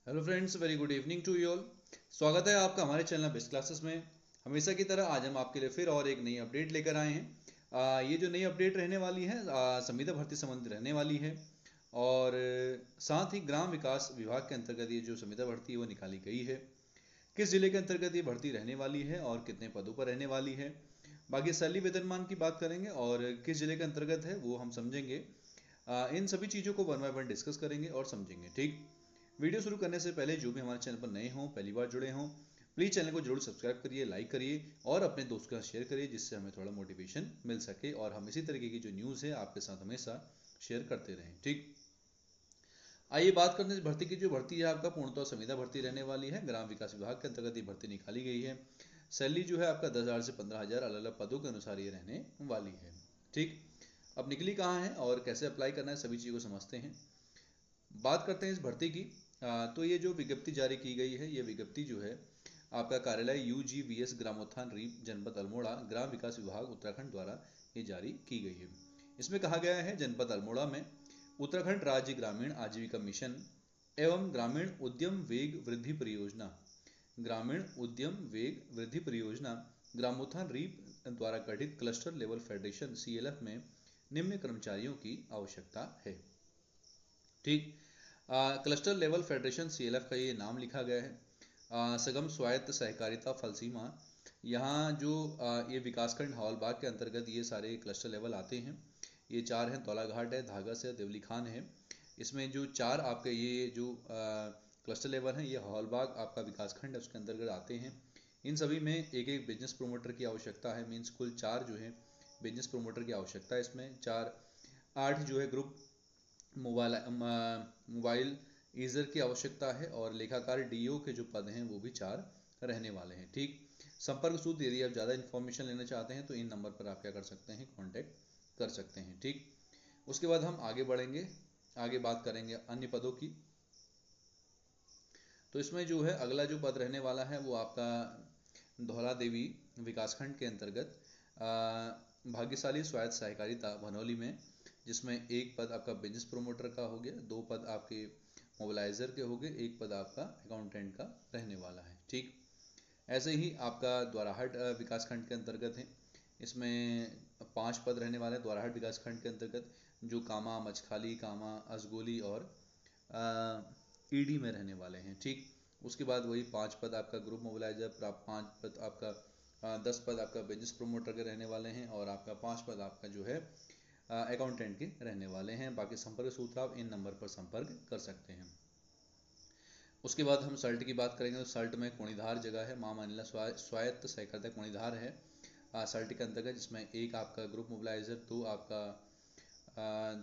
Hello friends, very good evening to you all. स्वागत है आपका हमारे चैनल बेस्ट क्लासेस में। हमेशा की तरह आज हम आपके लिए फिर और एक नई अपडेट लेकर आए हैं। ये जो नई अपडेट रहने वाली है संविदा भर्ती संबंधित रहने वाली है और साथ ही ग्राम विकास विभाग के अंतर्गत ये जो संविदा भर्ती है वो निकाली गई है। किस जिले के अंतर्गत ये भर्ती रहने वाली है और कितने पदों पर रहने वाली है, बाकी सैलरी वेतनमान की बात करेंगे और किस जिले के अंतर्गत है वो हम समझेंगे। इन सभी चीज़ों को वन बाय वन डिस्कस करेंगे और समझेंगे। ठीक, वीडियो शुरू करने से पहले जो भी हमारे चैनल पर नए हों, पहली बार जुड़े हों, प्लीज़ चैनल को जरूर सब्सक्राइब करिए, लाइक करिए और अपने दोस्तों के साथ शेयर करिए, जिससे हमें थोड़ा मोटिवेशन मिल सके और हम इसी तरीके की जो न्यूज़ है आपके साथ हमेशा शेयर करते रहें। ठीक, आइए बात करते हैं भर्ती की। जो भर्ती है आपका पूर्णतः संविदा भर्ती रहने वाली है। ग्राम विकास विभाग के अंतर्गत ये भर्ती निकाली गई है। सैलरी जो है आपका 10,000 से 15,000 अलग अलग पदों के अनुसार ये रहने वाली है। ठीक, अब निकली कहाँ है और कैसे अप्लाई करना है, सभी चीज़ों को समझते हैं। बात करते हैं इस भर्ती की। तो ये जो विज्ञप्ति जारी की गई है, ये विज्ञप्ति जो है आपका कार्यालय UGVS ग्रामोत्थान रीप जनपद अल्मोड़ा ग्राम विकास विभाग उत्तराखंड द्वारा ये जारी की गई है। इसमें कहा गया है जनपद अल्मोड़ा में उत्तराखंड राज्य ग्रामीण आजीविका मिशन एवं ग्रामीण उद्यम वेग वृद्धि परियोजना ग्रामोत्थान रीप द्वारा गठित क्लस्टर लेवल फेडरेशन CLF में निम्न कर्मचारियों की आवश्यकता है। ठीक, क्लस्टर लेवल फेडरेशन CLF का ये नाम लिखा गया है। सगम स्वायत्त सहकारिता फलसीमा, यहाँ जो ये विकासखंड हौलबाग के अंतर्गत ये सारे क्लस्टर लेवल आते हैं। ये 4 हैं, तौलाघाट है, धागस है, देवली खान है। इसमें जो 4 आपके ये जो क्लस्टर लेवल हैं, ये हौलबाग आपका विकासखंड है उसके अंतर्गत आते हैं। इन सभी में एक एक बिजनेस प्रोमोटर की आवश्यकता है। मीन्स कुल 4 जो है बिजनेस प्रोमोटर की आवश्यकता है। इसमें 8 जो है ग्रुप मोबाइल ईजर की आवश्यकता है और लेखाकार DO के जो पद हैं वो भी 4 रहने वाले हैं। ठीक, संपर्क सूत्र, यदि आप ज़्यादा इन्फॉर्मेशन लेना चाहते हैं तो इन नंबर पर आप क्या कर सकते हैं, कांटेक्ट कर सकते हैं। ठीक, उसके बाद हम आगे बढ़ेंगे, आगे बात करेंगे अन्य पदों की। तो इसमें जो है अगला जो पद रहने वाला है वो आपका धौला देवी विकासखंड के अंतर्गत भाग्यशाली स्वायत्त सहकारिता भनौली में, जिसमें एक पद आपका बिजनेस प्रोमोटर का हो गया, 2 पद आपके मोबिलाइजर के हो गए, 1 पद आपका अकाउंटेंट का रहने वाला है। ठीक, ऐसे ही आपका द्वाराहाट विकासखंड के अंतर्गत है। इसमें 5 पद रहने वाले हैं द्वाराहाट विकासखंड के अंतर्गत, जो कामा, मचखाली, कामा, असगोली और ED में रहने वाले हैं। ठीक, उसके बाद वही 5 पद आपका ग्रुप मोबिलाइजर, 5 पद आपका 10 पद आपका बिजनेस प्रोमोटर के रहने वाले हैं और आपका 5 पद आपका जो है अकाउंटेंट के रहने वाले हैं। बाकी संपर्क सूत्र आप इन नंबर पर संपर्क कर सकते हैं। उसके बाद हम सल्ट की बात करेंगे। तो सल्ट में कोणीधार जगह है, माँ मानिला स्वायत्त सहकारिता कोणीधार है सल्ट के अंतर्गत, जिसमें एक आपका ग्रुप मोबिलाइजर, 2 आपका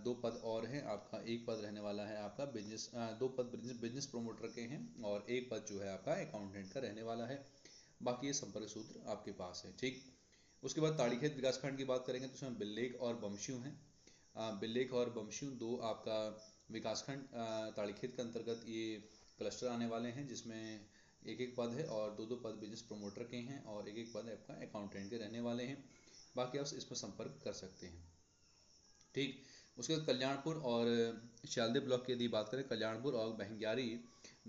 2 पद और हैं आपका, 1 पद रहने वाला है आपका बिजनेस, 2 पद बिजनेस प्रोमोटर के हैं और 1 पद जो है आपका अकाउंटेंट का रहने वाला है। बाकी ये संपर्क सूत्र आपके पास है। ठीक, उसके बाद ताड़ीखेत विकासखंड की बात करेंगे तो उसमें बिल्लेक और बमशियों हैं। बिल्लेक और बमशियों 2 आपका विकासखंड ताड़ीखेत के अंतर्गत ये क्लस्टर आने वाले हैं, जिसमें 1 पद है और 2 पद बिजनेस प्रोमोटर के हैं और 1 पद आपका अकाउंटेंट के रहने वाले हैं। बाकी आप इस पर संपर्क कर सकते हैं। ठीक, उसके बाद कल्याणपुर और शालदे ब्लॉक की यदि बात करें, कल्याणपुर और बहंग्यारी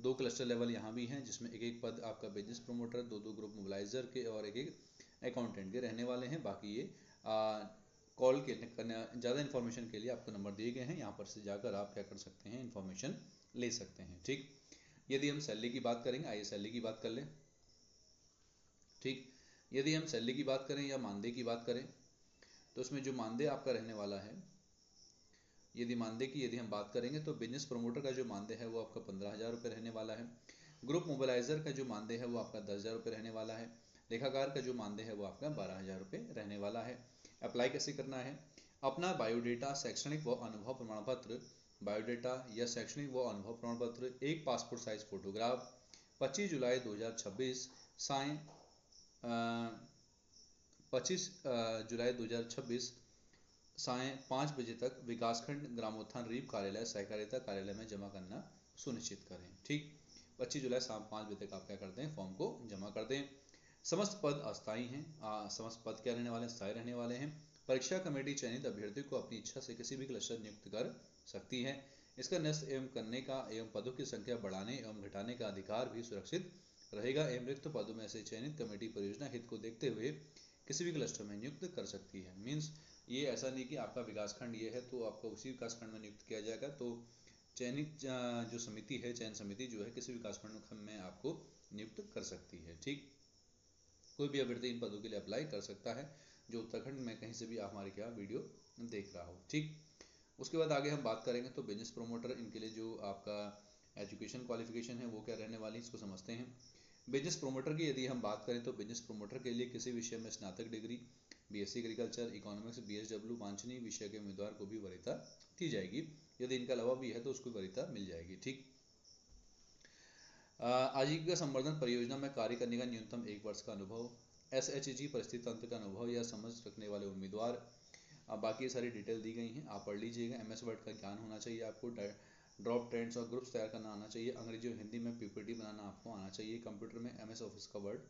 2 क्लस्टर लेवल यहाँ भी हैं, जिसमें 1 पद आपका बिजनेस प्रोमोटर, 2 ग्रुप मोबिलाइजर के और 1 अकाउंटेंट के रहने वाले हैं। बाकी ये कॉल के ज़्यादा इन्फॉर्मेशन के लिए आपको नंबर दिए गए हैं, यहाँ पर से जाकर आप क्या कर सकते हैं, इन्फॉर्मेशन ले सकते हैं। ठीक, यदि हम सैलरी की बात करेंगे, आइए सैलरी की बात कर लें। ठीक, यदि हम सैलरी की बात करें या मानदेय की बात करें तो उसमें जो मानदेय आपका रहने वाला है, यदि हम बात करेंगे तो बिजनेस प्रोमोटर का जो मानदेय है वो आपका 15,000 रुपये रहने वाला है। ग्रुप मोबिलाइजर का जो मानदेय है वो आपका 10,000 रुपये रहने वाला है। लेखाकार का जो मानदेय है वो आपका 12,000 रुपये रहने वाला है। अप्लाई कैसे करना है, अपना बायोडेटा, शैक्षणिक व अनुभव प्रमाण पत्र, बायोडेटा या शैक्षणिक व अनुभव प्रमाण पत्र, 1 पासपोर्ट साइज फोटोग्राफ 25 जुलाई 2026 साय 25 जुलाई 2026 साय 5 बजे तक विकासखंड ग्रामोत्थान रीप कार्यालय सहकारिता कार्यालय में जमा करना सुनिश्चित करें। ठीक, 25 जुलाई शाम 5 बजे तक आप क्या करते हैं, फॉर्म को जमा कर दें। समस्त पद अस्थायी हैं, समस्त पद क्या रहने वाले हैं, स्थायी रहने वाले हैं। परीक्षा कमेटी चयनित अभ्यर्थियों को अपनी इच्छा से किसी भी क्लस्टर नियुक्त कर सकती है। इसका न्यस्त एवं करने का एवं पदों की संख्या बढ़ाने एवं घटाने का अधिकार भी सुरक्षित रहेगा एवं रिक्त पदों में से चयनित कमेटी परियोजना हित को देखते हुए किसी भी क्लस्टर में नियुक्त कर सकती है। मीन्स ये ऐसा नहीं कि आपका विकासखंड ये है तो आपको उसी विकासखंड में नियुक्त किया जाएगा, तो चयनित जो समिति है, चयन समिति जो है किसी विकासखंड में आपको नियुक्त कर सकती है। ठीक, कोई भी अभ्यर्थी इन पदों के लिए अप्लाई कर सकता है जो उत्तराखंड में कहीं से भी हमारे क्या वीडियो देख रहा हो। ठीक, उसके बाद आगे हम बात करेंगे तो बिजनेस प्रमोटर, इनके लिए जो आपका एजुकेशन क्वालिफिकेशन है वो क्या रहने वाली है, इसको समझते हैं। बिजनेस प्रमोटर की यदि हम बात करें तो बिजनेस प्रमोटर के लिए किसी विषय में स्नातक degree, BSc agriculture, economics, BSW वांछनीय विषय के उम्मीदवार को भी वरीयता दी जाएगी। यदि इनका अलावा भी है तो उसको वरीयता मिल जाएगी। ठीक, आजीविका संवर्धन परियोजना में कार्य करने का न्यूनतम 1 वर्ष का अनुभव, एसएचजी परिस्थिति तंत्र का अनुभव या समझ रखने वाले उम्मीदवार। बाकी सारी डिटेल दी गई हैं, आप पढ़ लीजिएगा। एमएस वर्ड का ज्ञान होना चाहिए आपको, ड्रॉप ट्रेंड्स और ग्रुप्स तैयार करना आना चाहिए, अंग्रेजी और हिंदी में पीपीटी बनाना आपको आना चाहिए, कंप्यूटर में एमएस ऑफिस का वर्ड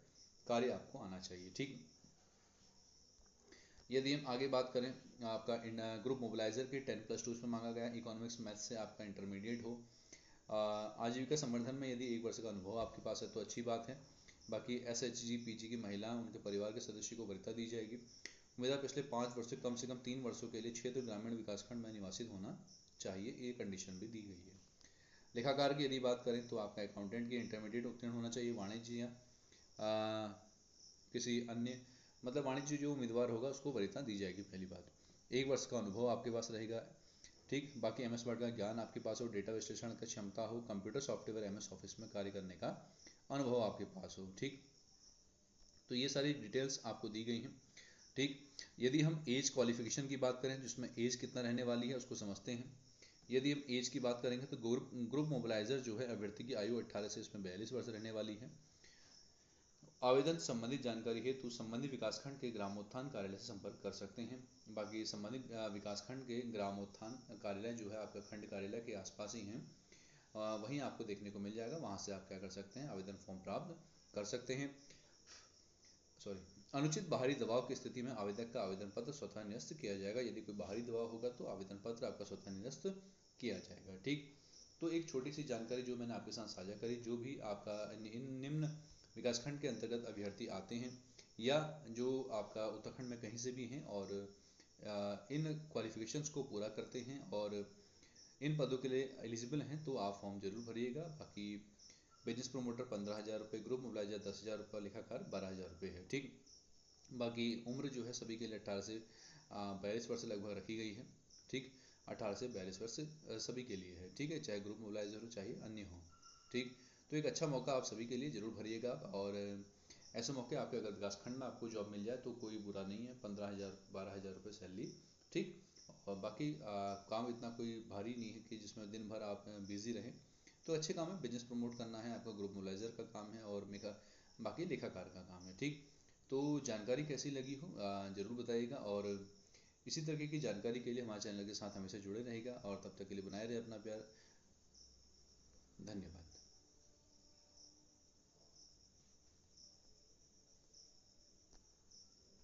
कार्य आपको आना चाहिए। ठीक, यदि हम आगे बात करें आपका ग्रुप मोबिलाइजर की 10+2 इसमें मांगा गया, इकोनॉमिक्स मैथ्स से आपका इंटरमीडिएट हो। आजीविका संवर्धन में यदि 1 वर्ष का अनुभव आपके पास है तो अच्छी बात है। बाकी एसएचजी पीजी की महिला उनके परिवार के सदस्य को वरीयता दी जाएगी। उम्मीदवार पिछले 5 वर्ष से कम 3 वर्षों के लिए क्षेत्र ग्रामीण विकासखंड में निवासित होना चाहिए, ये कंडीशन भी दी गई है। लेखाकार की यदि बात करें तो आपका अकाउंटेंट की इंटरमीडिएट उत्तीर्ण होना चाहिए, वाणिज्य या किसी अन्य मतलब वाणिज्य जो उम्मीदवार होगा उसको वरीयता दी जाएगी। पहली बात, 1 वर्ष का अनुभव आपके पास रहेगा। ठीक, बाकी एमएस वर्ड का ज्ञान आपके पास हो, डेटा विश्लेषण की क्षमता हो, कंप्यूटर सॉफ्टवेयर एमएस ऑफिस में कार्य करने का अनुभव आपके पास हो। ठीक, तो ये सारी डिटेल्स आपको दी गई हैं। ठीक, यदि हम एज क्वालिफिकेशन की बात करें जिसमें एज कितना रहने वाली है उसको समझते हैं। यदि हम एज की बात करेंगे तो ग्रुप मोबिलाइजर जो है अभ्यर्थी की आयु 18 से इसमें 42 वर्ष रहने वाली है। आवेदन संबंधित जानकारी हेतु संबंधित विकासखंड के ग्रामोत्थान कार्यालय से संपर्क कर सकते हैं। बाकी संबंधित विकासखंड के ग्रामोत्थान कार्यालय जो है आपका खंड कार्यालय के आसपास ही हैं, वहीं आपको देखने को मिल जाएगा। वहां से आप क्या कर सकते हैं, आवेदन फॉर्म प्राप्त कर सकते हैं। अनुचित बाहरी दबाव की स्थिति में आवेदक का आवेदन पत्र स्वतः निरस्त किया जाएगा। यदि कोई बाहरी दबाव होगा तो आवेदन पत्र आपका स्वतः निरस्त किया जाएगा। ठीक, तो एक छोटी सी जानकारी जो मैंने आपके साथ साझा करी, जो भी आपका इन निम्न विकासखंड के अंतर्गत अभ्यर्थी आते हैं या जो आपका उत्तराखंड में कहीं से भी हैं और इन क्वालिफिकेशंस को पूरा करते हैं और इन पदों के लिए एलिजिबल हैं तो आप फॉर्म जरूर भरिएगा। बाकी बिजनेस प्रमोटर 15,000 रुपये, ग्रुप मोबिलाइजर 10,000 रुपये, लेखाकार 12,000 रुपये है। ठीक, बाकी उम्र जो है सभी के लिए 18 से 42 वर्ष लगभग रखी गई है। ठीक, 18 से 42 वर्ष सभी के लिए है। ठीक है, चाहे ग्रुप मोबिलाइजर हो चाहे अन्य हो। ठीक, तो एक अच्छा मौका आप सभी के लिए जरूर भरिएगा और ऐसे मौके आपके अगर विकासखंड में आपको जॉब मिल जाए तो कोई बुरा नहीं है। 15,000 12,000 रुपये सैलरी। ठीक, और बाकी काम इतना कोई भारी नहीं है कि जिसमें दिन भर आप बिजी रहें, तो अच्छे काम है। बिजनेस प्रमोट करना है आपका, ग्रुप मोबिलाइजर का काम है और बाकी लेखाकार का काम है। ठीक, तो जानकारी कैसी लगी हो ज़रूर बताइएगा और इसी तरह की जानकारी के लिए हमारे चैनल के साथ हमेशा जुड़े रहेगा और तब तक के लिए बनाए रहे अपना प्यार। धन्यवाद।